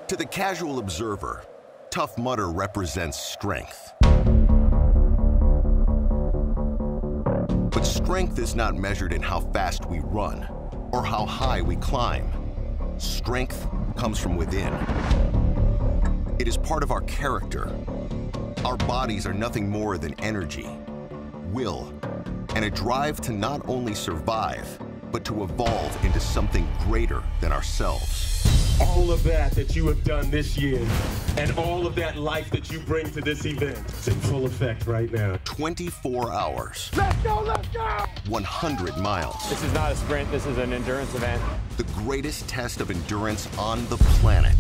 To the casual observer, Tough Mudder represents strength. But strength is not measured in how fast we run or how high we climb. Strength comes from within. It is part of our character. Our bodies are nothing more than energy, will, and a drive to not only survive, but to evolve into something greater than ourselves. All of that you have done this year, and all of that life that you bring to this event, it's in full effect right now. 24 hours. Let's go, let's go! 100 miles. This is not a sprint, this is an endurance event. The greatest test of endurance on the planet.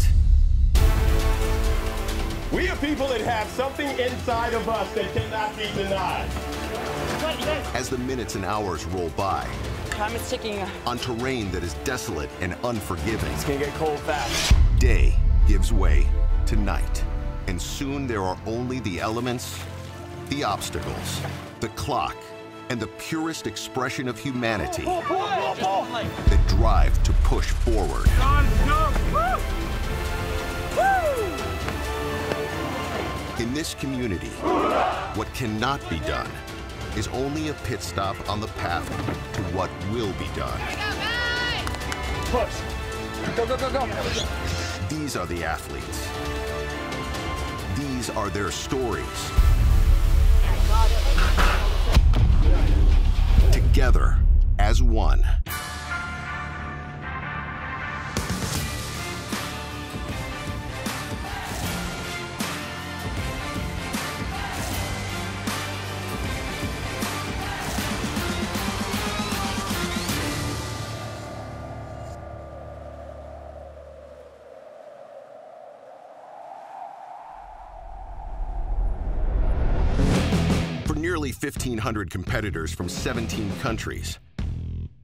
We are people that have something inside of us that cannot be denied. As the minutes and hours roll by, Time is ticking. on terrain that is desolate and unforgiving, It's gonna get cold fast. day gives way to night. And soon there are only the elements, the obstacles, the clock, and the purest expression of humanity that drive to push forward. In this community, what cannot be done is only a pit stop on the path to what will be done. Push. Go, go, go, go. These are the athletes. These are their stories. Together as one. Nearly 1,500 competitors from 17 countries.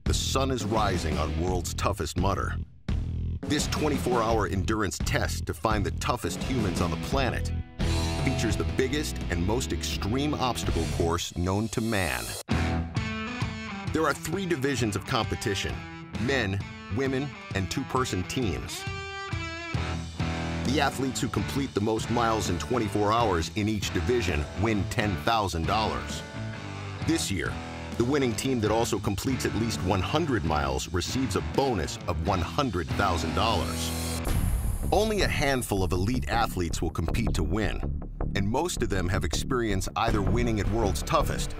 The sun is rising on world's toughest mudder. This 24-hour endurance test to find the toughest humans on the planet features the biggest and most extreme obstacle course known to man. There are 3 divisions of competition: men, women, and 2-person teams. The athletes who complete the most miles in 24 hours in each division win $10,000. This year, the winning team that also completes at least 100 miles receives a bonus of $100,000. Only a handful of elite athletes will compete to win, and most of them have experience either winning at World's Toughest,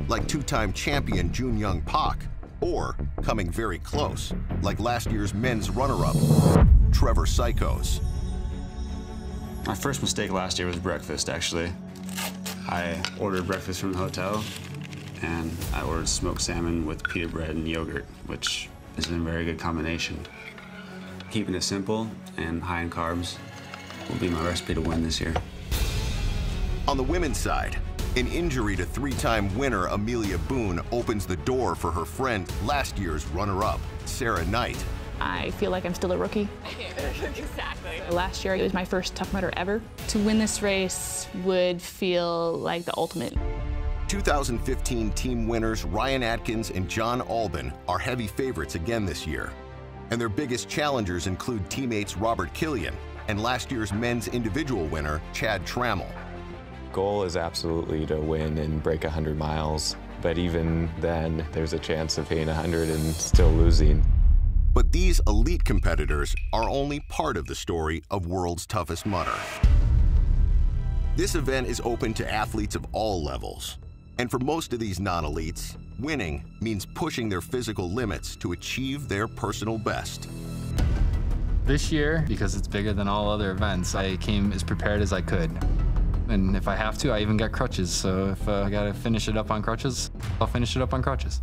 like 2-time champion Jun Young Pak, or coming very close, like last year's men's runner-up, Trevor Cichosz. My first mistake last year was breakfast, actually. I ordered breakfast from the hotel, and I ordered smoked salmon with pita bread and yogurt, which is a very good combination. Keeping it simple and high in carbs will be my recipe to win this year. On the women's side, an injury to 3-time winner Amelia Boone opens the door for her friend, last year's runner-up, Sarah Knight. I feel like I'm still a rookie. Exactly. Last year, it was my first Tough Mudder ever. To win this race would feel like the ultimate. 2015 team winners Ryan Atkins and Jon Albon are heavy favorites again this year. And their biggest challengers include teammates Robert Killian and last year's men's individual winner, Chad Trammell. Goal is absolutely to win and break 100 miles, but even then, there's a chance of hitting 100 and still losing. But these elite competitors are only part of the story of World's Toughest Mudder. This event is open to athletes of all levels. And for most of these non-elites, winning means pushing their physical limits to achieve their personal best. This year, because it's bigger than all other events, I came as prepared as I could. And if I have to, I even got crutches. So if I gotta finish it up on crutches, I'll finish it up on crutches.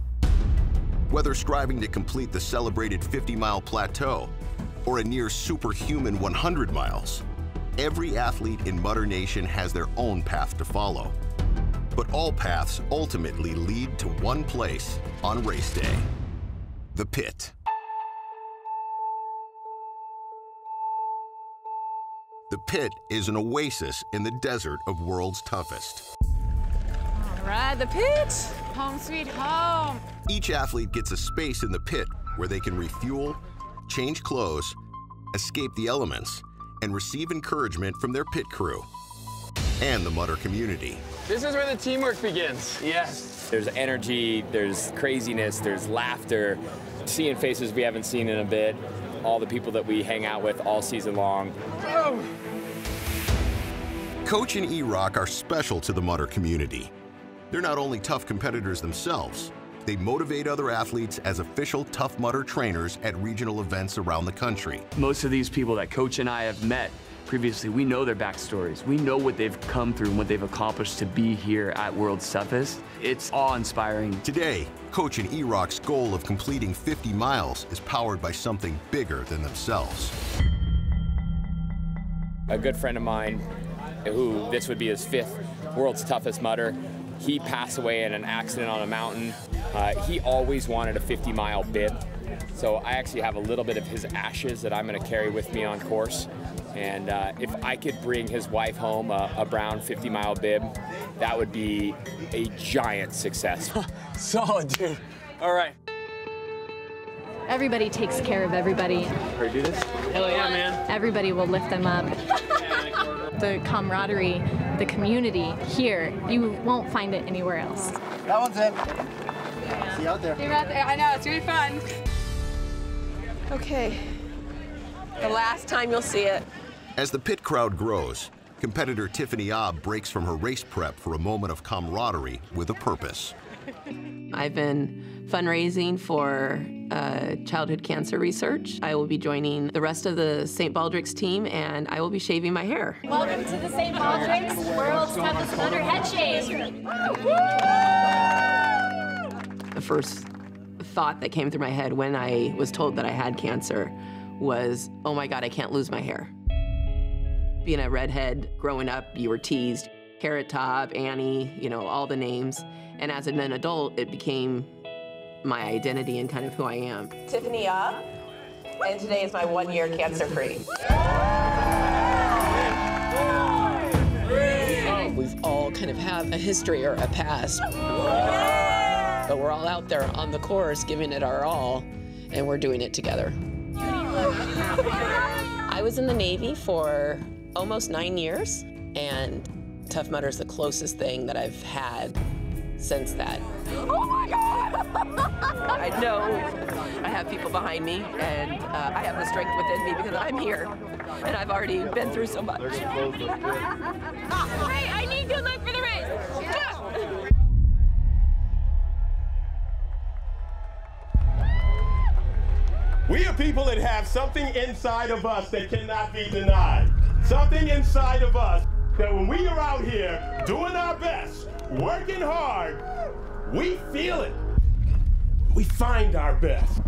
Whether striving to complete the celebrated 50-mile plateau or a near superhuman 100 miles, every athlete in Mudder Nation has their own path to follow. But all paths ultimately lead to one place on race day: the pit. The pit is an oasis in the desert of World's Toughest. All right, the pit. Home sweet home. Each athlete gets a space in the pit where they can refuel, change clothes, escape the elements, and receive encouragement from their pit crew and the Mutter community. This is where the teamwork begins. Yes. There's energy, there's craziness, there's laughter, seeing faces we haven't seen in a bit, all the people that we hang out with all season long. Oh. Coach and E-Rock are special to the Mutter community. They're not only tough competitors themselves, they motivate other athletes as official Tough Mudder trainers at regional events around the country. Most of these people that Coach and I have met previously, we know their backstories. We know what they've come through and what they've accomplished to be here at World's Toughest. It's awe-inspiring. Today, Coach and E-Rock's goal of completing 50 miles is powered by something bigger than themselves. A good friend of mine, who this would be his 5th World's Toughest Mudder, he passed away in an accident on a mountain. He always wanted a 50-mile bib. So I actually have a little bit of his ashes that I'm going to carry with me on course. And if I could bring his wife home a brown 50-mile bib, that would be a giant success. Solid, dude. All right. Everybody takes care of everybody. Ready to do this? Hell yeah, man. Everybody will lift them up. The camaraderie, the community here, you won't find it anywhere else. That one's in. See you out there. See you out there. I know, it's really fun. Okay. The last time you'll see it. As the pit crowd grows, competitor Stefanie Bishop breaks from her race prep for a moment of camaraderie with a purpose. I've been fundraising for childhood cancer research. I will be joining the rest of the St. Baldrick's team, and I will be shaving my hair. Welcome to the St. Baldrick's World's Toughest Mudder Head Shave. The first thought that came through my head when I was told that I had cancer was, oh my God, I can't lose my hair. Being a redhead, growing up, you were teased. Carrot Top, Annie, you know, all the names. And as an adult, it became my identity and kind of who I am. Stefanie Bishop, and today is my 1-year cancer-free. We've all kind of have a history or a past. But we're all out there on the course giving it our all, and we're doing it together. I was in the Navy for almost 9 years, and Tough Mudder is the closest thing that I've had since that. Oh my God! I know I have people behind me, and I have the strength within me because I'm here, and I've already been through so much. Hey, I need good luck for the race. We are people that have something inside of us that cannot be denied. Something inside of us that when we are out here doing our best, working hard, we feel it. We find our best.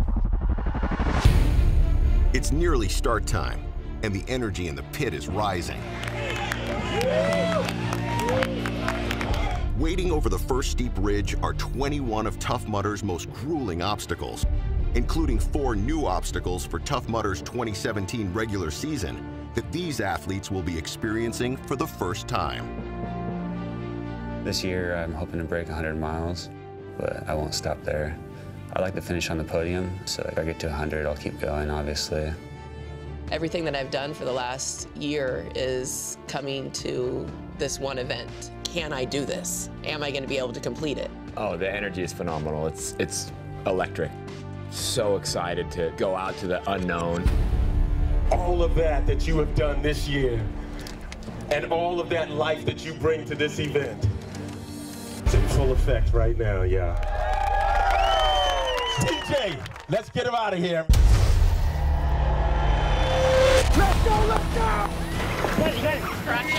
It's nearly start time, and the energy in the pit is rising. Waiting over the first steep ridge are 21 of Tough Mudder's most grueling obstacles, including 4 new obstacles for Tough Mudder's 2017 regular season that these athletes will be experiencing for the first time. This year, I'm hoping to break 100 miles, but I won't stop there. I'd like to finish on the podium, so if I get to 100, I'll keep going, obviously. Everything that I've done for the last year is coming to this one event. Can I do this? Am I going to be able to complete it? Oh, the energy is phenomenal. It's electric. So excited to go out to the unknown. All of that you have done this year, and all of that life that you bring to this event, it's in full effect right now, yeah. DJ, let's get him out of here. Let's go, let's go! Crush it, crush it!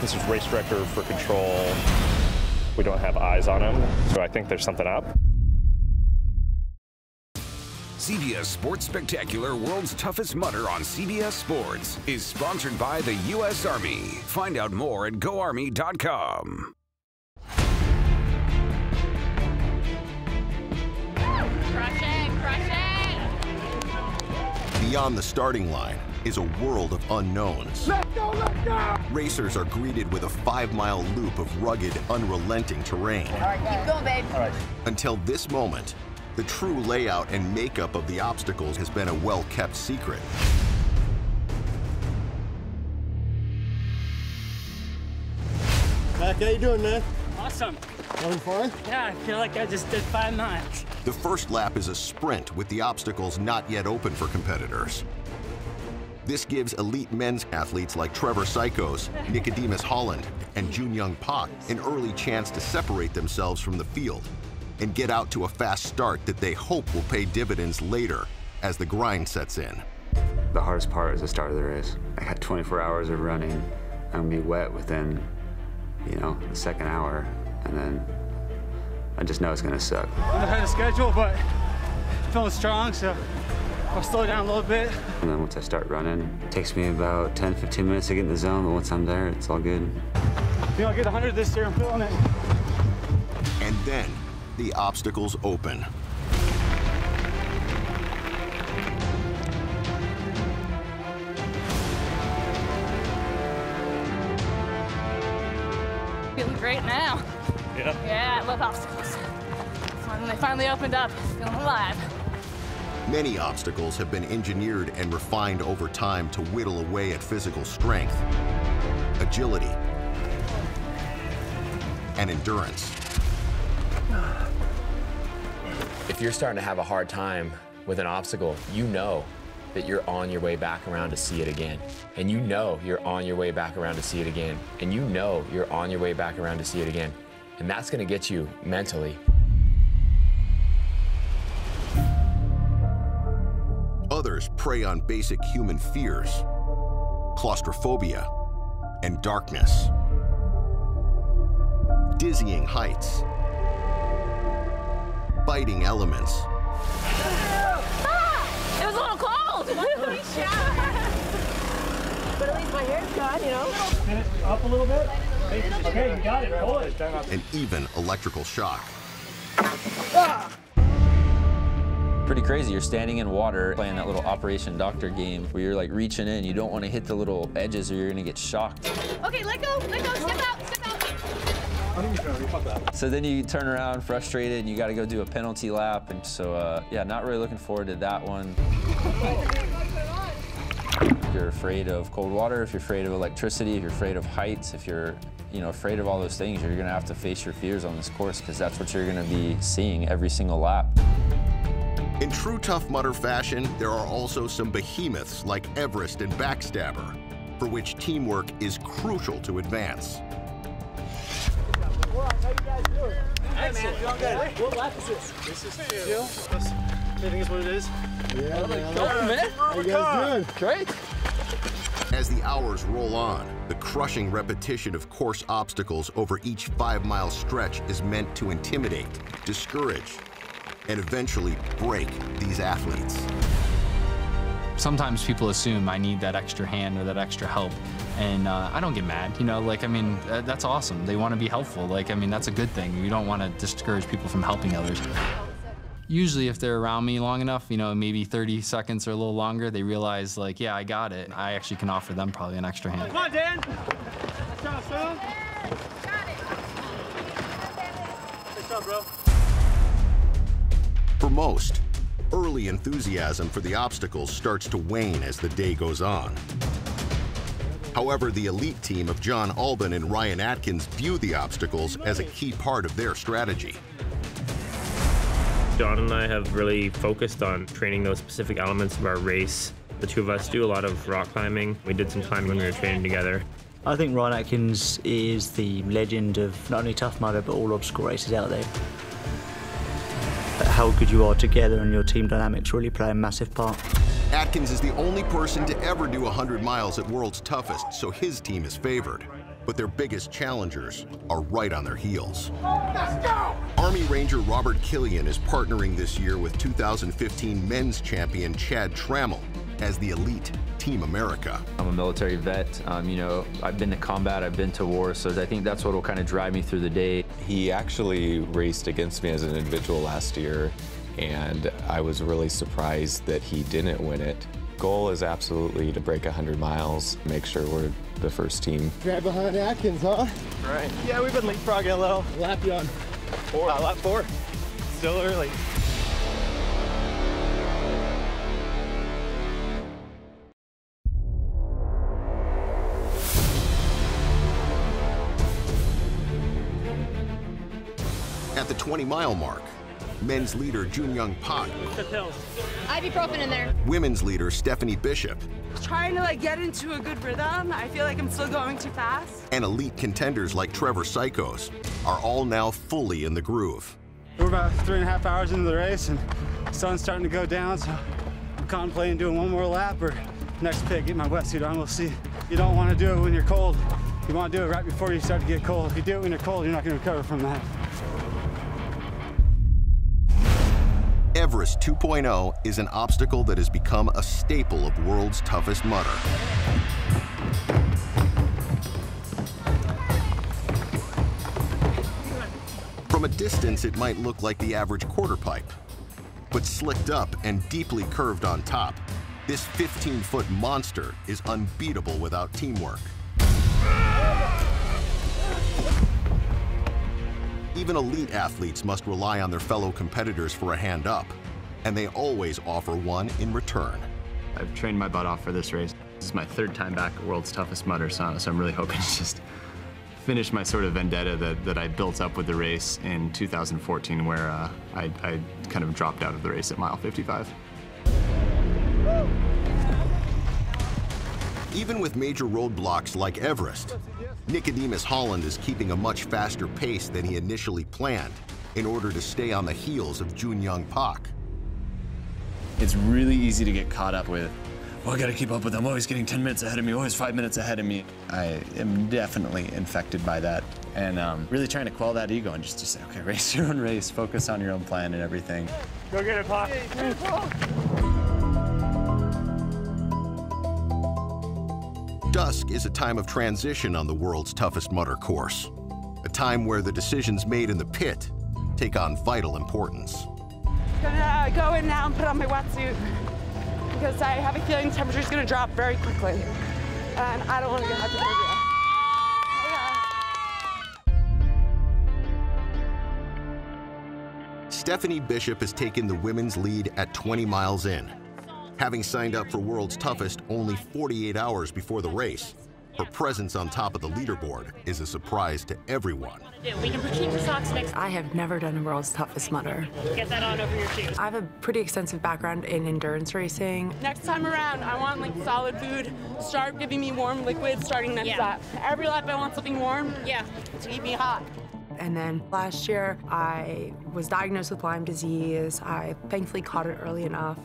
This is race director for control. We don't have eyes on him, so I think there's something up. CBS Sports Spectacular World's Toughest Mudder on CBS Sports is sponsored by the U.S. Army. Find out more at GoArmy.com. Crush it, crush it! Beyond the starting line is a world of unknowns. Let's go, let's go! Racers are greeted with a 5-mile loop of rugged, unrelenting terrain. All right, keep going, babe. All right. Until this moment, The true layout and makeup of the obstacles has been a well-kept secret. Mac, how you doing, man? Awesome. Having fun? Yeah, I feel like I just did 5 miles. The first lap is a sprint with the obstacles not yet open for competitors. This gives elite men's athletes like Trevor Cichosz, Nicodemus Holland, and Junyoung Park an early chance to separate themselves from the field and get out to a fast start that they hope will pay dividends later as the grind sets in. The hardest part is the start of the race. I got 24 hours of running. I'm gonna be wet within, the second hour, and then I just know it's gonna suck. I'm ahead of schedule, but feeling strong, so I'll slow down a little bit. And then once I start running, it takes me about 10, 15 minutes to get in the zone, but once I'm there, it's all good. I think I'll get 100 this year, I'm feeling it. And then the obstacles open. Feeling great now. Yeah. Yeah, I love obstacles. When they finally opened up, feeling alive. Many obstacles have been engineered and refined over time to whittle away at physical strength, agility, and endurance. If you're starting to have a hard time with an obstacle, you know that you're on your way back around to see it again. And you know you're on your way back around to see it again. And you know you're on your way back around to see it again. And that's gonna get you mentally. Others prey on basic human fears, claustrophobia, and darkness. Dizzying heights, biting elements. It was a little cold. But at least my hair's gone, you know? Finish up a little bit. Okay, you got it. Pull it. And even electrical shock. Pretty crazy. You're standing in water playing that little Operation Doctor game where you're like reaching in. You don't want to hit the little edges or you're going to get shocked. Okay, let go, step out. So then you turn around frustrated and you got to go do a penalty lap. And so, yeah, not really looking forward to that one. If you're afraid of cold water, if you're afraid of electricity, if you're afraid of heights, if you're afraid of all those things, you're going to have to face your fears on this course because that's what you're going to be seeing every single lap. In true Tough Mudder fashion, there are also some behemoths like Everest and Backstabber, for which teamwork is crucial to advance. Hey, man, doing good. What lap is this? This is 2. You think it's what it is? Yeah, man. How you guys doing? Great. As the hours roll on, the crushing repetition of course obstacles over each 5-mile stretch is meant to intimidate, discourage, and eventually break these athletes. Sometimes people assume I need that extra hand or that extra help, and I don't get mad, that's awesome. They want to be helpful, that's a good thing. You don't want to discourage people from helping others. Usually if they're around me long enough, maybe 30 seconds or a little longer, they realize yeah, I got it. I actually can offer them probably an extra hand. Come on, Dan. Good job, son. Good job, bro. For most, early enthusiasm for the obstacles starts to wane as the day goes on. However, the elite team of Jon Albon and Ryan Atkins view the obstacles as a key part of their strategy. Jon and I have really focused on training those specific elements of our race. The two of us do a lot of rock climbing. We did some climbing when we were training together. I think Ryan Atkins is the legend of not only Tough Mudder, but all obstacle races out there. How good you are together and your team dynamics really play a massive part. Atkins is the only person to ever do 100 miles at World's Toughest, so his team is favored. But their biggest challengers are right on their heels. Let's go! Army Ranger Robert Killian is partnering this year with 2015 men's champion Chad Trammell as the elite Team America. I'm a military vet. I've been to combat, I've been to war, so I think that's what will kind of drive me through the day. He actually raced against me as an individual last year, and I was really surprised that he didn't win it. Goal is absolutely to break 100 miles, make sure we're the first team. Right behind Atkins, huh? Right. Yeah, we've been leapfrogging a little. Lap you on? 4. Lap 4. Still early. 20-mile mark, men's leader Jun Pak, Ibuprofen in there. women's leader Stefanie Bishop, Trying to get into a good rhythm. I feel like I'm still going too fast. and elite contenders like Trevor Cichosz are all now fully in the groove. We're about 3.5 hours into the race, and the sun's starting to go down, so I'm contemplating doing one more lap or next pit, get my wetsuit on. We'll see. You don't want to do it when you're cold. You want to do it right before you start to get cold. If you do it when you're cold, you're not going to recover from that. Everest 2.0 is an obstacle that has become a staple of world's toughest mudder. From a distance, it might look like the average quarter pipe, but slicked up and deeply curved on top, this 15-foot monster is unbeatable without teamwork. Even elite athletes must rely on their fellow competitors for a hand up, and they always offer one in return. I've trained my butt off for this race. This is my 3rd time back at World's Toughest Mudder, so I'm really hoping to just finish my sort of vendetta that I built up with the race in 2014, where I kind of dropped out of the race at mile 55. Even with major roadblocks like Everest, Nicodemus Holland is keeping a much faster pace than he initially planned in order to stay on the heels of Jun Pak. It's really easy to get caught up with, well, I gotta keep up with them. Oh, he's getting 10 minutes ahead of me. Oh, he's 5 minutes ahead of me. I am definitely infected by that, and really trying to quell that ego and just say, okay, race your own race, focus on your own plan and everything. Go get it, Pak. Dusk is a time of transition on the world's toughest mudder course, a time where the decisions made in the pit take on vital importance. I'm gonna go in now and put on my wetsuit because I have a feeling the temperature's gonna drop very quickly, and I don't want to get hypothermia. Stefanie Bishop has taken the women's lead at 20 miles in. Having signed up for World's Toughest only 48 hours before the race, her presence on top of the leaderboard is a surprise to everyone. We can keep the socks next. I have never done a World's Toughest Mudder. Get that on over your shoes. I have a pretty extensive background in endurance racing. Next time around, I want solid food. Start giving me warm liquids starting next lap. Every lap I want something warm. Yeah. To keep me hot. And then last year, I was diagnosed with Lyme disease. I thankfully caught it early enough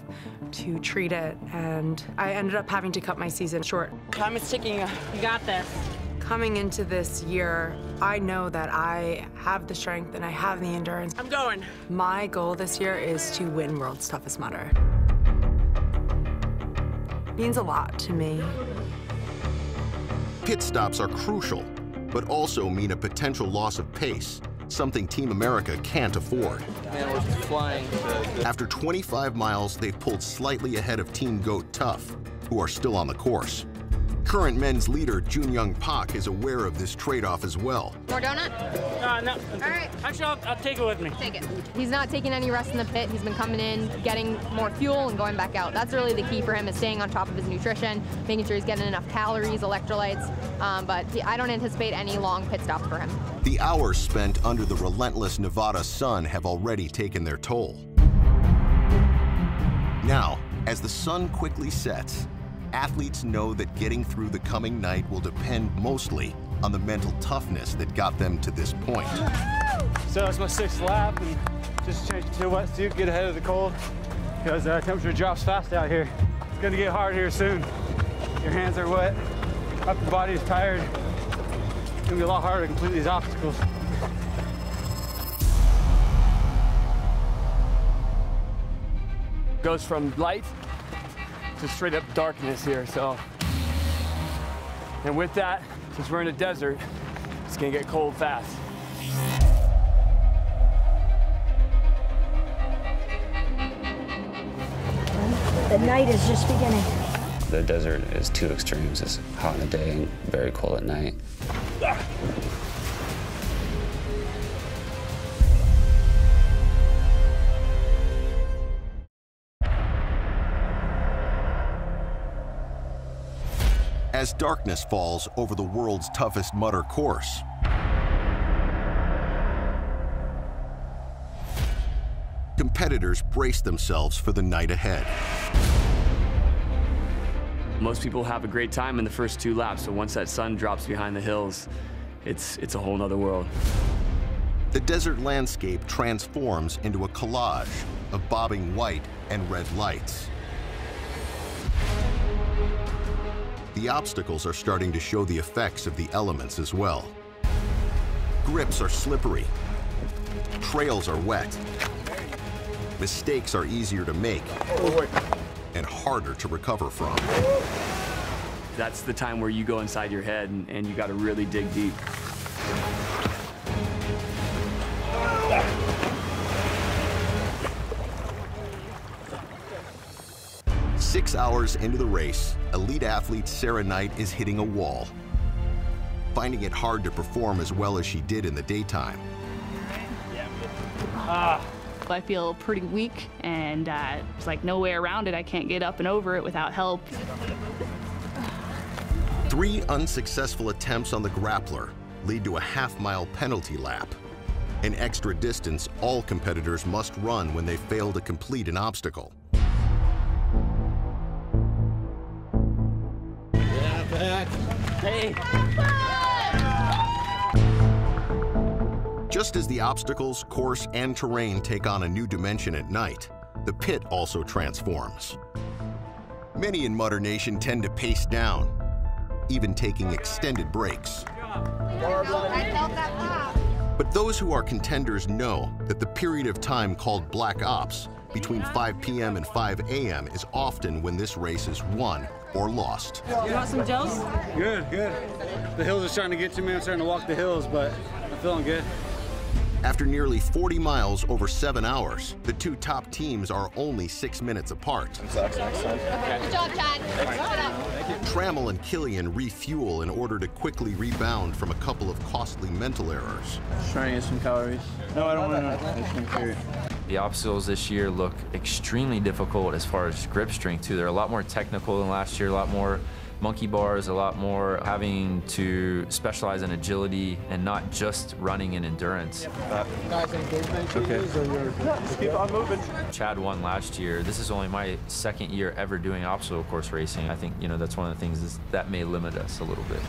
to treat it, and I ended up having to cut my season short. Time is ticking. You got this. Coming into this year, I know that I have the strength and I have the endurance. I'm going. My goal this year is to win World's Toughest Mudder. It means a lot to me. Pit stops are crucial, but also mean a potential loss of pace, something Team America can't afford. Man, we're flying. After 25 miles, they've pulled slightly ahead of Team Goat Tough, who are still on the course. Current men's leader Jun Pak is aware of this trade-off as well. More donut? No. All right. Actually, I'll take it with me. Take it. He's not taking any rest in the pit. He's been coming in, getting more fuel, and going back out. That's really the key for him, is staying on top of his nutrition, making sure he's getting enough calories, electrolytes. But I don't anticipate any long pit stops for him. The hours spent under the relentless Nevada sun have already taken their toll. Now, as the sun quickly sets, athletes know that getting through the coming night will depend mostly on the mental toughness that got them to this point. So it's my 6th lap, and just change to a wetsuit, get ahead of the cold, because the temperature drops fast out here. It's gonna get hard here soon. Your hands are wet, upper body is tired. It's gonna be a lot harder to complete these obstacles. Goes from light to straight up darkness here, so. And with that, since we're in a desert, it's gonna get cold fast. The night is just beginning. The desert is two extremes. It's hot in the day and very cold at night. As darkness falls over the world's toughest mudder course, competitors brace themselves for the night ahead. Most people have a great time in the first 2 laps, but once that sun drops behind the hills, it's a whole nother world. The desert landscape transforms into a collage of bobbing white and red lights. The obstacles are starting to show the effects of the elements as well. Grips are slippery. Trails are wet. Mistakes are easier to make and harder to recover from. That's the time where you go inside your head and you got to really dig deep. Six hours into the race, elite athlete Sarah Knight is hitting a wall, finding it hard to perform as well as she did in the daytime. I feel pretty weak, and there's like no way around it. I can't get up and over it without help. 3 unsuccessful attempts on the grappler lead to a half-mile penalty lap, an extra distance all competitors must run when they fail to complete an obstacle. Yeah, back. Hey. Just as the obstacles, course, and terrain take on a new dimension at night, the pit also transforms. Many in Mutter Nation tend to pace down, even taking extended breaks. But those who are contenders know that the period of time called Black Ops, between 5 p.m. and 5 a.m. is often when this race is won or lost. You want some gels? Good, good. The hills are starting to get to me. I'm starting to walk the hills, but I'm feeling good. After nearly 40 miles over 7 hours, the 2 top teams are only 6 minutes apart. Good job, Chad. Trammell and Killian refuel in order to quickly rebound from a couple of costly mental errors. Just trying to get some calories. No, I don't want to. The obstacles this year look extremely difficult as far as grip strength too. They're a lot more technical than last year, a lot more monkey bars, a lot more having to specialize in agility and not just running and endurance. Guys, engagement changes or you're... Just keep on moving. Chad won last year. This is only my 2nd year ever doing obstacle course racing. I think, that's one of the things that may limit us a little bit.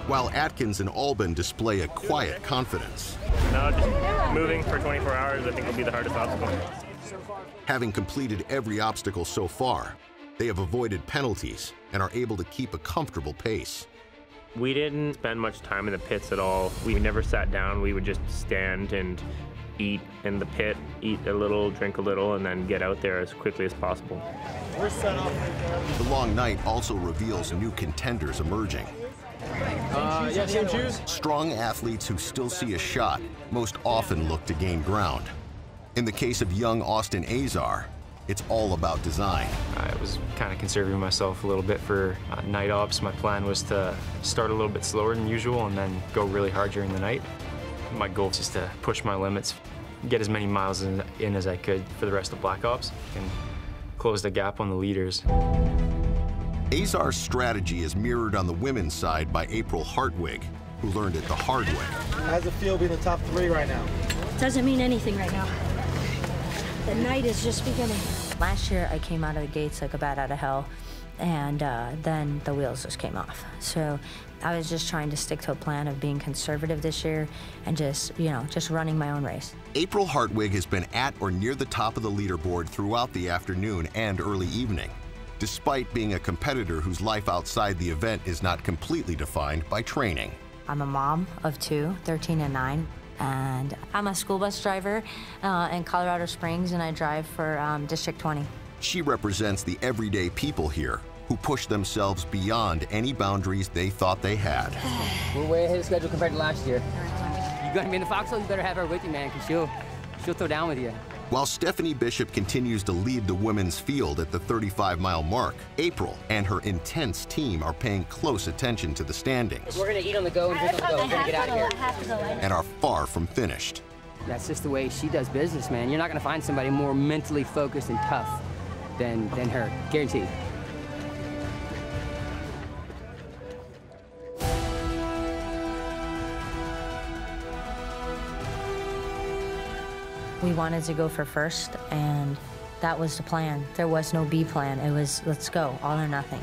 While Atkins and Albon display a quiet confidence. No, just moving for 24 hours, I think will be the hardest obstacle. Having completed every obstacle so far, they have avoided penalties and are able to keep a comfortable pace. We didn't spend much time in the pits at all. We never sat down. We would just stand and eat in the pit, eat a little, drink a little, and then get out there as quickly as possible. We're set up. The long night also reveals new contenders emerging. Yeah, same shoes? Strong athletes who still see a shot most often look to gain ground. In the case of young Austin Azar, it's all about design. I was kind of conserving myself a little bit for night ops. My plan was to start a little bit slower than usual and then go really hard during the night. My goal is just to push my limits, get as many miles in as I could for the rest of Black Ops, and close the gap on the leaders. Azar's strategy is mirrored on the women's side by April Hartwig, who learned it the hard way. How's it feel being the top 3 right now? Doesn't mean anything right now. The night is just beginning. Last year, I came out of the gates like a bat out of hell, and then the wheels just came off. So I was just trying to stick to a plan of being conservative this year and just running my own race. April Hartwig has been at or near the top of the leaderboard throughout the afternoon and early evening, despite being a competitor whose life outside the event is not completely defined by training. I'm a mom of 2, 13 and 9. And I'm a school bus driver in Colorado Springs, and I drive for District 20. She represents the everyday people here who push themselves beyond any boundaries they thought they had. We're way ahead of schedule compared to last year. You gonna be in the foxhole, you better have her with you, man, because she'll throw down with you. While Stefanie Bishop continues to lead the women's field at the 35-mile mark, April and her intense team are paying close attention to the standings. We're gonna eat on the go and drink on the go. We're gonna get out of here. And are far from finished. That's just the way she does business, man. You're not gonna find somebody more mentally focused and tough than her, guaranteed. We wanted to go for first, and that was the plan. There was no B plan. It was, let's go, all or nothing.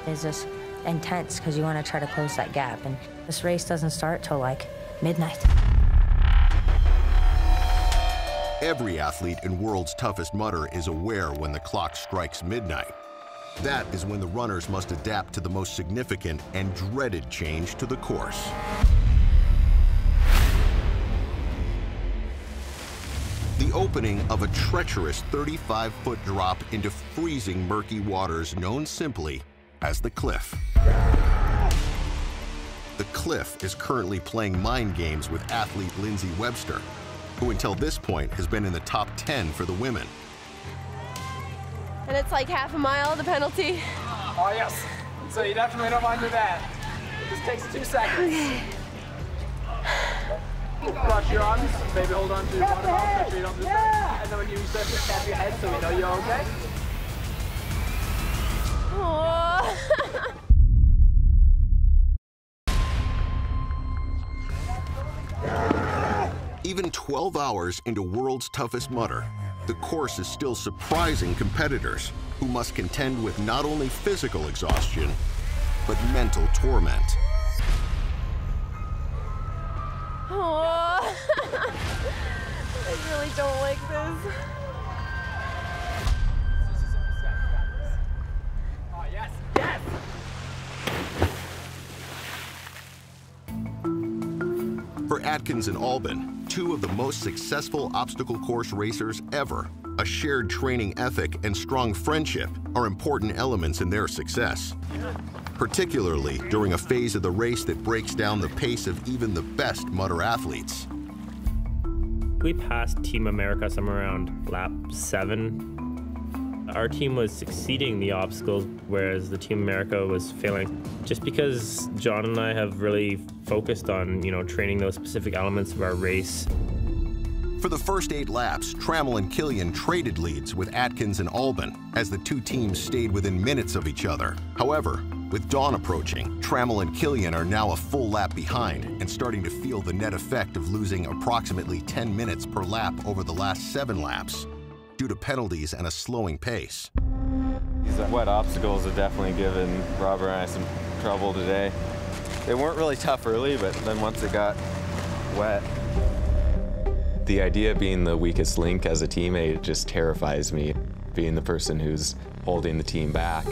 It's just intense because you want to try to close that gap, and this race doesn't start till like midnight. Every athlete in World's Toughest Mudder is aware when the clock strikes midnight. That is when the runners must adapt to the most significant and dreaded change to the course. The opening of a treacherous 35-foot drop into freezing murky waters known simply as the cliff. The cliff is currently playing mind games with athlete Lindsay Webster, who until this point has been in the top 10 for the women. And it's like half a mile, the penalty. Oh, yes. So you definitely don't want to do that. It just takes 2 seconds. Cross your arms, maybe hold on to one arm, make sure you don't lose that. And then when you reset, just tap your head so we know you're okay. Even 12 hours into World's Toughest Mudder, the course is still surprising competitors who must contend with not only physical exhaustion, but mental torment. Oh, I really don't like this. Oh, yes, yes! For Atkins and Albon, 2 of the most successful obstacle course racers ever, a shared training ethic and strong friendship are important elements in their success, particularly during a phase of the race that breaks down the pace of even the best Mudder athletes. We passed Team America somewhere around lap 7. Our team was succeeding the obstacles, whereas the Team America was failing. Just because Jon and I have really focused on, training those specific elements of our race. For the first 8 laps, Trammell and Killian traded leads with Atkins and Albon as the 2 teams stayed within minutes of each other. However, with dawn approaching, Trammell and Killian are now a full lap behind and starting to feel the net effect of losing approximately 10 minutes per lap over the last 7 laps due to penalties and a slowing pace. These wet obstacles have definitely given Robert and I some trouble today. They weren't really tough early, but then once it got wet. The idea of being the weakest link as a teammate just terrifies me, being the person who's holding the team back.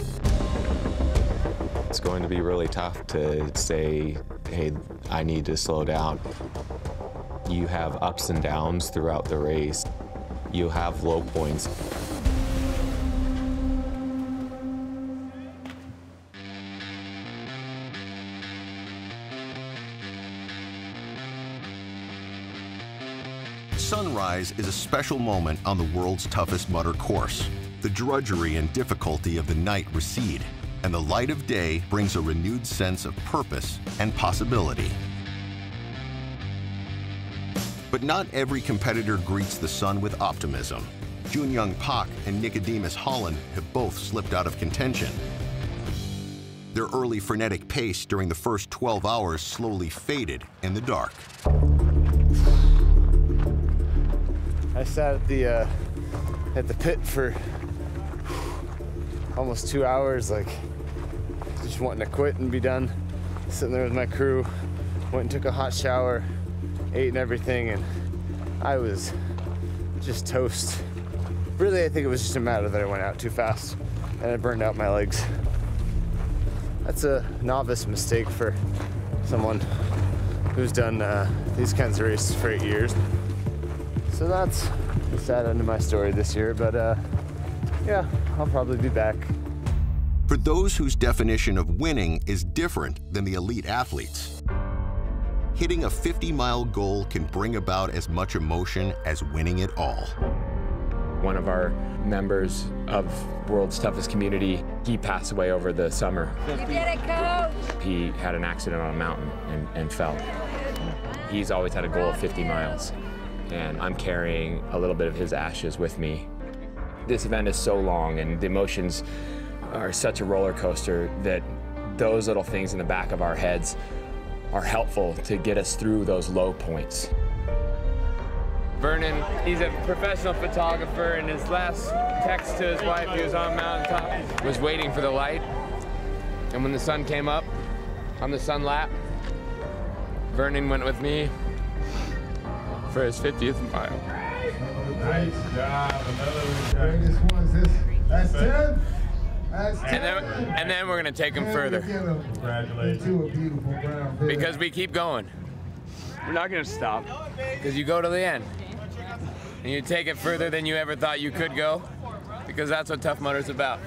It's going to be really tough to say, hey, I need to slow down. You have ups and downs throughout the race. You have low points. Sunrise is a special moment on the World's Toughest Mudder course. The drudgery and difficulty of the night recede, and the light of day brings a renewed sense of purpose and possibility. But not every competitor greets the sun with optimism. Junyoung Park and Nicodemus Holland have both slipped out of contention. Their early frenetic pace during the first 12 hours slowly faded in the dark. I sat at the pit for almost 2 hours, just wanting to quit and be done. Sitting there with my crew, went and took a hot shower, ate and everything, and I was just toast. Really, I think it was just a matter that I went out too fast and I burned out my legs. That's a novice mistake for someone who's done these kinds of races for 8 years. So that's the sad end of my story this year, but yeah, I'll probably be back. For those whose definition of winning is different than the elite athletes, hitting a 50-mile goal can bring about as much emotion as winning it all. One of our members of World's Toughest Community, he passed away over the summer. You did it, Coach! He had an accident on a mountain and fell. He's always had a goal of 50 miles. And I'm carrying a little bit of his ashes with me. This event is so long and the emotions are such a roller coaster that those little things in the back of our heads are helpful to get us through those low points. Vernon, he's a professional photographer, and his last text to his wife, he was on mountaintop, was waiting for the light. And when the sun came up on the sun lap, Vernon went with me for his 50th mile. Nice job. Another one. That's 10. That's 10. And then we're going to take him further. Congratulations. Because we keep going. We're not going to stop. Because you go to the end. And you take it further than you ever thought you could go. Because that's what Tough Mudder's about.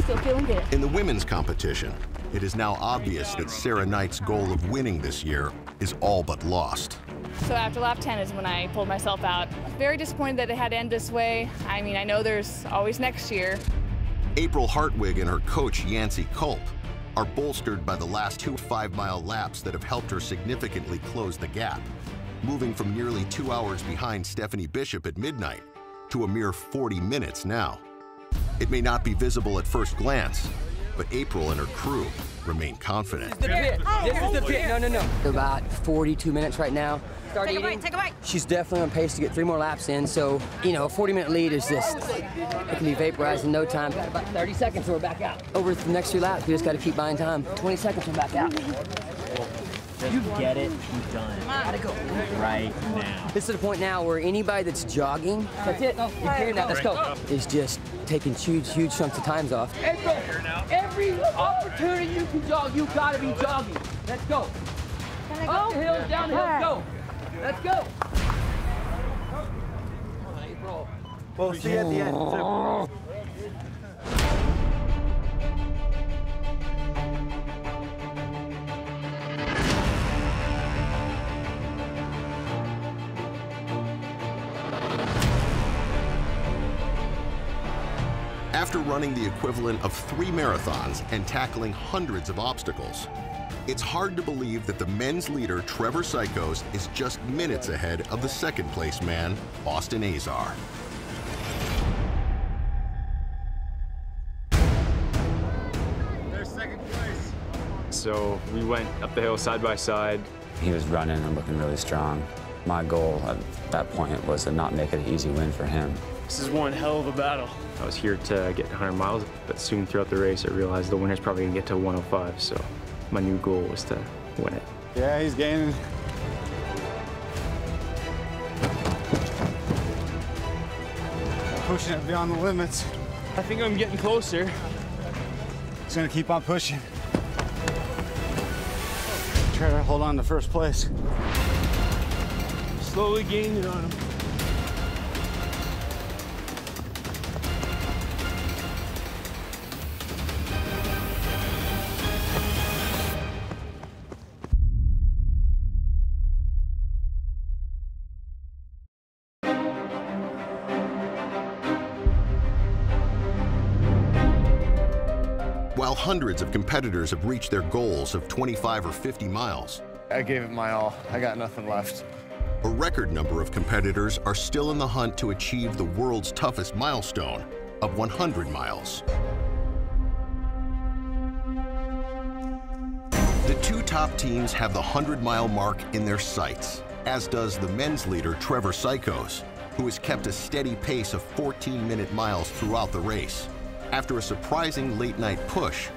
Still feeling good. In the women's competition, it is now obvious that Sarah Knight's goal of winning this year is all but lost. So after lap 10 is when I pulled myself out. Very disappointed that it had to end this way. I mean, I know there's always next year. April Hartwig and her coach, Yancey Culp, are bolstered by the last 2 5-mile laps that have helped her significantly close the gap, moving from nearly 2 hours behind Stefanie Bishop at midnight to a mere 40 minutes now. It may not be visible at first glance, but April and her crew remain confident. This is the pit. No. About 42 minutes right now. Take a bite, take a bite. She's definitely on pace to get 3 more laps in, so, you know, a 40-minute lead is just, it can be vaporized in no time. Got about 30 seconds and we're back out. Over the next 2 laps, we just got to keep buying time. 20 seconds and we're back out. You get it, you've done it. Gotta go right now. This is the point now where anybody that's jogging, that's it, you're carrying that, let's go, is just taking huge chunks of times off. April, every opportunity you can jog, you gotta be jogging. Let's go. Up the hill, down the hill, go. Let's go. Come on, April. We'll see you at the end. After running the equivalent of 3 marathons and tackling hundreds of obstacles, it's hard to believe that the men's leader, Trevor Cichosz, is just minutes ahead of the second-place man, Austin Azar. There's second place. So we went up the hill side by side. He was running and looking really strong. My goal at that point was to not make it an easy win for him. This is one hell of a battle. I was here to get 100 miles, but soon throughout the race, I realized the winner's probably gonna get to 105, so my new goal was to win it. Yeah, he's gaining. Pushing it beyond the limits. I think I'm getting closer. He's gonna keep on pushing. Try to hold on to first place. Slowly gaining on him. While hundreds of competitors have reached their goals of 25 or 50 miles, I gave it my all. I got nothing left. a record number of competitors are still in the hunt to achieve the world's toughest milestone of 100 miles. The 2 top teams have the 100-mile mark in their sights, as does the men's leader, Trevor Cichosz, who has kept a steady pace of 14-minute miles throughout the race. After a surprising late-night push,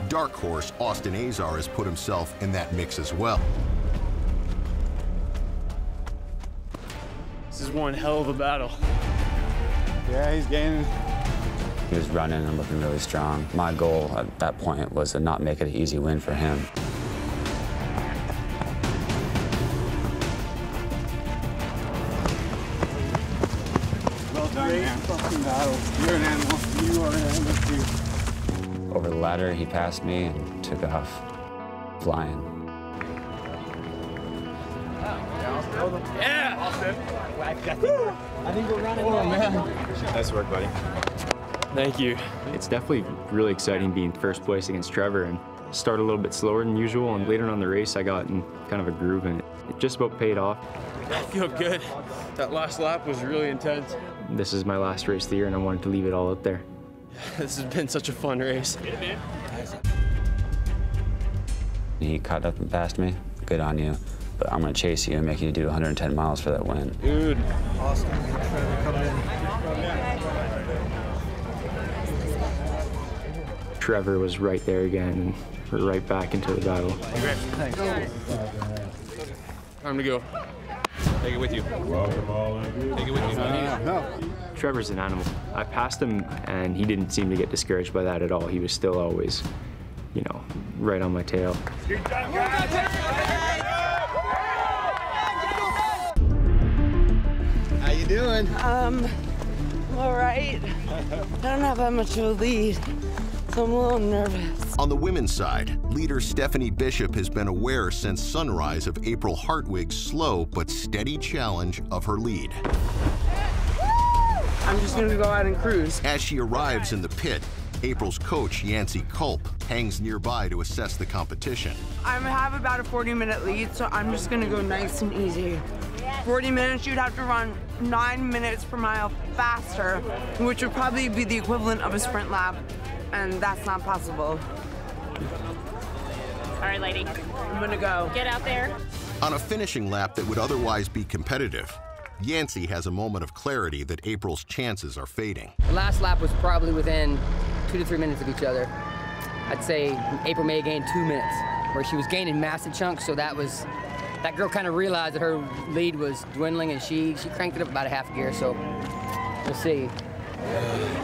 dark horse Austin Azar has put himself in that mix as well. This is one hell of a battle. Yeah, he's gaining. He was running and looking really strong. My goal at that point was to not make it an easy win for him. Well done, man. Fucking battle. You're an animal. You are an animal too. Over the ladder, he passed me and took off flying. Yeah! Austin. I think we're running. Oh, man. Nice work, buddy. Thank you. It's definitely really exciting being first place against Trevor and start a little bit slower than usual, and later on in the race I got in kind of a groove and it just about paid off. I feel good. That last lap was really intense. This is my last race of the year and I wanted to leave it all out there. This has been such a fun race. He caught up and passed me. Good on you. but I'm going to chase you and make you do 110 miles for that win. Dude. Austin and Trevor coming in. Trevor was right there again, and we're right back into the battle. Thanks. Time to go. Take it with you. Take it with you. No. Trevor's an animal. I passed him, and he didn't seem to get discouraged by that at all. He was still always, you know, right on my tail. How you doing? I'm all right. I don't have that much of a lead, so I'm a little nervous. On the women's side, leader Stefanie Bishop has been aware since sunrise of April Hartwig's slow but steady challenge of her lead. I'm just gonna go out and cruise. As she arrives in the pit, April's coach, Yancey Culp, hangs nearby to assess the competition. I have about a 40-minute lead, so I'm just gonna go nice and easy. 40 minutes, you'd have to run 9 minutes per mile faster, which would probably be the equivalent of a sprint lap, and that's not possible. All right, lady. I'm gonna go. Get out there. On a finishing lap that would otherwise be competitive, Yancey has a moment of clarity that April's chances are fading. The last lap was probably within 2 to 3 minutes of each other. I'd say April may have gained 2 minutes, where she was gaining massive chunks, so that girl kind of realized that her lead was dwindling, and she cranked it up about a half gear, so we'll see.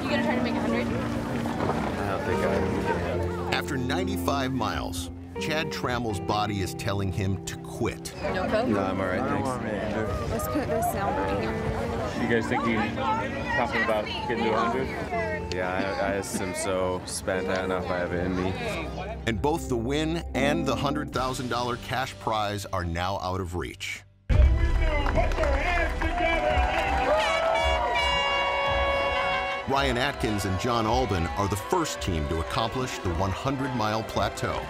You gonna try to make 100? I don't think I can. After 95 miles, Chad Trammell's body is telling him to quit. No coke? No, I'm all right, thanks. Let's put this sound right here. You guys think you confident about getting to 100? Yeah, I assume so. Spent, I don't know if I have it in me. And both the win and the $100,000 cash prize are now out of reach. Ryan Atkins and Jon Albon are the first team to accomplish the 100-mile plateau.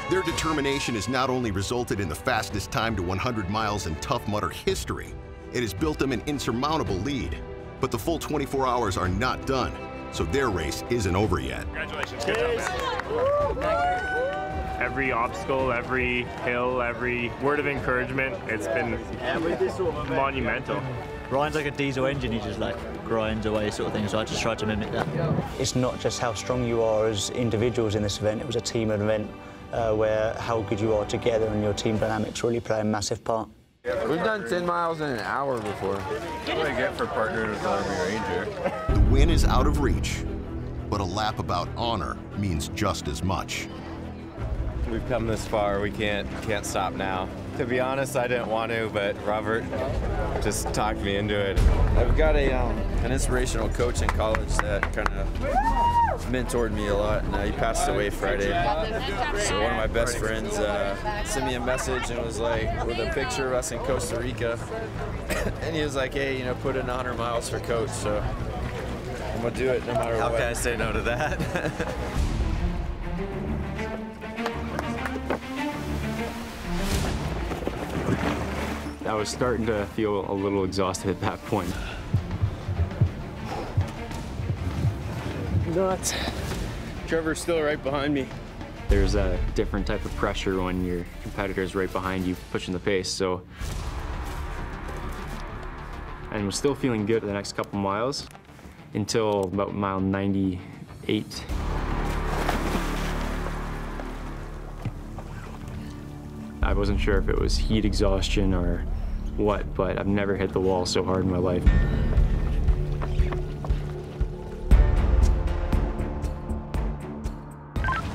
Their determination has not only resulted in the fastest time to 100 miles in Tough Mudder history, it has built them an insurmountable lead. But the full 24 hours are not done, so their race isn't over yet. Congratulations, good job, man. Every obstacle, every hill, every word of encouragement, it's been monumental. Ryan's like a diesel engine, he just like grinds away sort of thing, so I just tried to mimic that. It's not just how strong you are as individuals in this event, it was a team event where how good you are together and your team dynamics really play a massive part. We've done 10 miles in an hour before. What do I get for partnering with Army Ranger? The win is out of reach, but a lap about honor means just as much. We've come this far, we can't stop now. To be honest, I didn't want to, but Robert just talked me into it. I've got an inspirational coach in college that kind of mentored me a lot, and he passed away Friday. So one of my best friends sent me a message and was like, with a picture of us in Costa Rica, and he was like, hey, you know, put in 100 miles for coach, so I'm gonna do it no matter what. How can I say no to that? I was starting to feel a little exhausted at that point. Nuts. Trevor's still right behind me. There's a different type of pressure when your competitor's right behind you pushing the pace, so. And was still feeling good the next couple miles until about mile 98. I wasn't sure if it was heat exhaustion or what, but I've never hit the wall so hard in my life.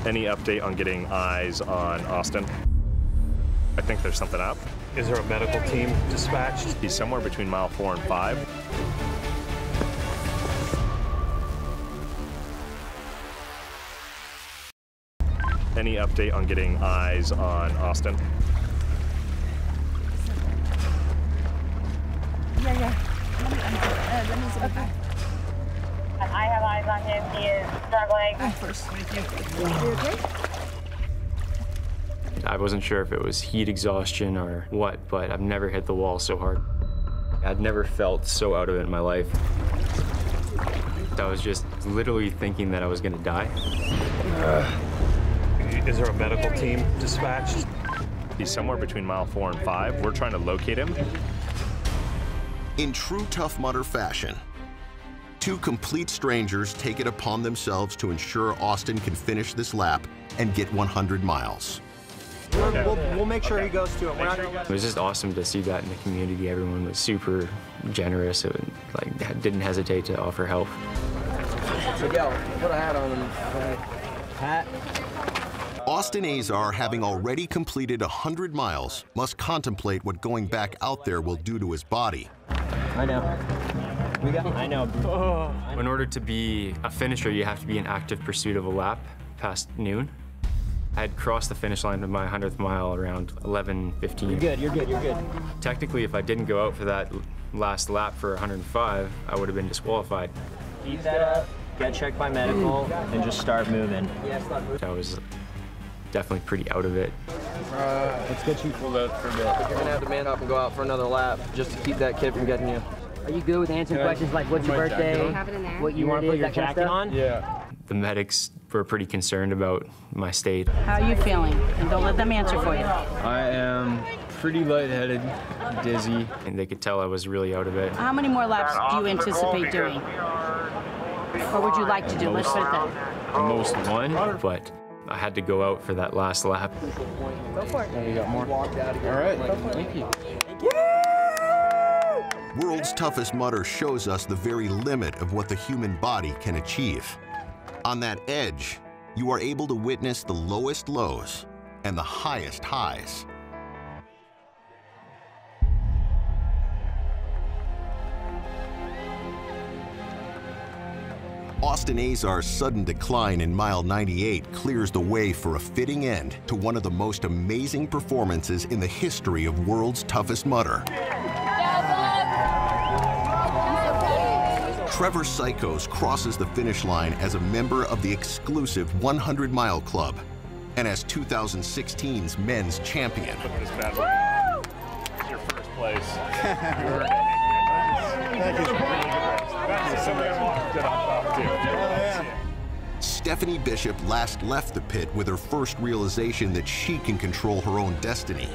Any update on getting eyes on Austin? I think there's something up. Is there a medical team dispatched? He's somewhere between mile 4 and 5. Any update on getting eyes on Austin? Yeah. Let me see. Okay. I have eyes on him. He is struggling. First. Thank you. You okay? I wasn't sure if it was heat exhaustion or what, but I've never hit the wall so hard. I'd never felt so out of it in my life. I was just literally thinking that I was gonna die. Is there a medical team dispatched? He's somewhere between mile 4 and 5. We're trying to locate him. In true Tough Mudder fashion, two complete strangers take it upon themselves to ensure Austin can finish this lap and get 100 miles. We'll make sure he goes to it. It was just awesome to see that in the community. Everyone was super generous. It would, like, didn't hesitate to offer help. Miguel, put a hat on him. Hat. Austin Azar, having already completed 100 miles, must contemplate what going back out there will do to his body. I know. I know. In order to be a finisher, you have to be in active pursuit of a lap past noon. I had crossed the finish line of my 100th mile around 11:15. You're good, you're good, you're good. Technically, if I didn't go out for that last lap for 105, I would have been disqualified. Keep that up, get checked by medical, and just start moving. I was definitely pretty out of it. Let's get you pulled out for a bit. You're gonna have to man up and go out for another lap just to keep that kid from getting you. Are you good with answering questions like what's your birthday? Have it in there. What You want to put your jacket on? Yeah. The medics were pretty concerned about my state. How are you feeling? And don't let them answer for you. I am pretty lightheaded, dizzy, and they could tell I was really out of it. How many more laps do you anticipate doing? Or would you like to do? Let's put it that. The most one, but I had to go out for that last lap. Go for it. You got more? All right, thank you. World's Toughest Mudder shows us the very limit of what the human body can achieve. On that edge, you are able to witness the lowest lows and the highest highs. Austin Azar's sudden decline in mile 98 clears the way for a fitting end to one of the most amazing performances in the history of World's Toughest Mudder. Trevor Cichosz crosses the finish line as a member of the exclusive 100-mile club and as 2016's men's champion. It's your first place. Stefanie Bishop last left the pit with her first realization that she can control her own destiny.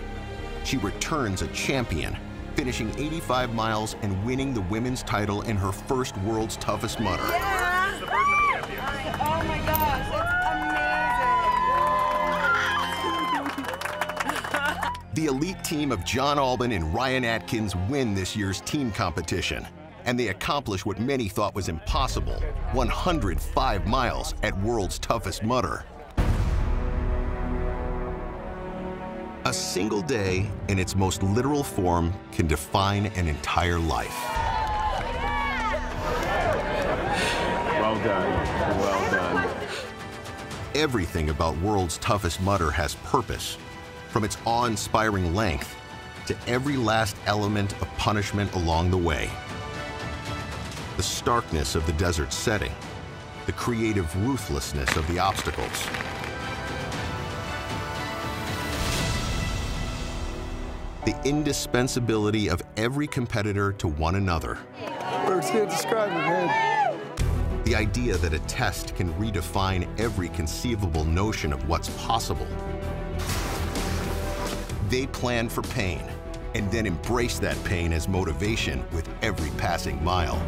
She returns a champion, finishing 85 miles and winning the women's title in her first World's Toughest Mudder. Yeah. Oh my gosh, it's amazing. The elite team of Jon Albon and Ryan Atkins win this year's team competition, and they accomplish what many thought was impossible: 105 miles at World's Toughest Mudder. A single day, in its most literal form, can define an entire life. Well done, well done. Everything about World's Toughest Mudder has purpose, from its awe-inspiring length to every last element of punishment along the way. The starkness of the desert setting, the creative ruthlessness of the obstacles, the indispensability of every competitor to one another. Words can't describe it, man. The idea that a test can redefine every conceivable notion of what's possible. They plan for pain and then embrace that pain as motivation with every passing mile.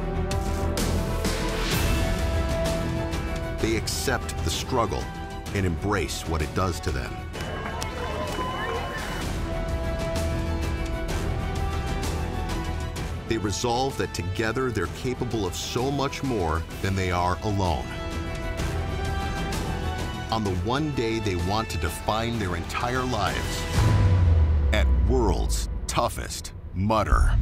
They accept the struggle and embrace what it does to them. They resolve that together they're capable of so much more than they are alone. On the one day they want to define their entire lives at World's Toughest Mudder.